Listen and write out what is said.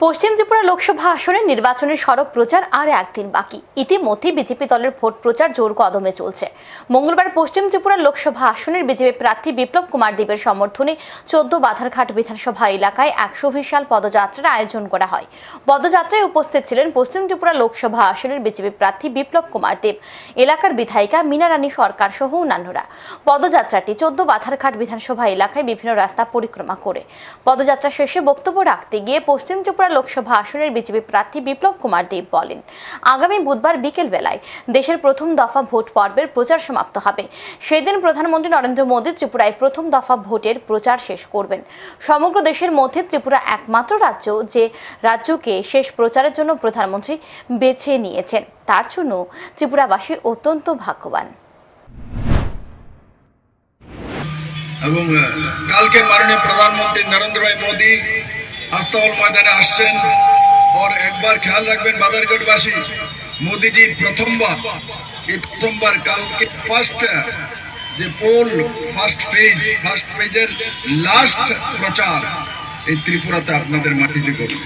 পশ্চিম ত্রিপুরা লোকসভা আসনের নির্বাচনের সড়ক প্রচার আর একদিন বাকি। ইতিমধ্যে বিজেপি দলের ভোট প্রচার জোর কদমে চলছে। মঙ্গলবার পশ্চিম ত্রিপুরা লোকসভা আসনের বিজেপি প্রার্থী বিপ্লব কুমার দেবের সমর্থনে 14 বাধারঘাট বিধানসভা এলাকায় এক সুবিশাল পদযাত্রার আয়োজন করা হয়। পদযাত্রায় উপস্থিত ছিলেন পশ্চিম ত্রিপুরা লোকসভা আসনের বিজেপি প্রার্থী বিপ্লব কুমার দেব, এলাকার বিধায়িকা মীনা রানী সরকার সহ অন্যান্যরা। পদযাত্রাটি 14 বাধারঘাট বিধানসভা এলাকায় বিভিন্ন রাস্তা পরিক্রমা করে পদযাত্রা শেষে বক্তব্য রাখতে গিয়ে পশ্চিম ত্রিপুরা লোকসভা আসনের বিজেপি প্রার্থী বিপ্লব কুমার দেব বলেন, আগামী বুধবার বিকেল বেলায় দেশের প্রথম দফা ভোট পর্বের প্রচার সমাপ্ত হবে। সেদিন প্রধানমন্ত্রী নরেন্দ্র মোদী ত্রিপুরায় প্রথম দফা ভোটের প্রচার শেষ করবেন। সমগ্র দেশের মধ্যে ত্রিপুরা একমাত্র রাজ্য যে রাজ্যকে শেষ প্রচারের জন্য প্রধানমন্ত্রী বেছে নিয়েছেন। তার জন্য ত্রিপুরাবাসী অত্যন্ত ভাগ্যবান। এবং কালকে মাননীয় প্রধানমন্ত্রী নরেন্দ্র ভাই মোদী আস্তাবল ময়দানে আসছেন। और एक बार ख्याल रखবেন বাদারঘাটবাসী, मोदी जी प्रथमবার কালকে ফার্স্ট যে পোল ফার্স্ট পেজের লাস্ট প্রচার এই ত্রিপুরাতে আপনাদের মাটিতে করবে।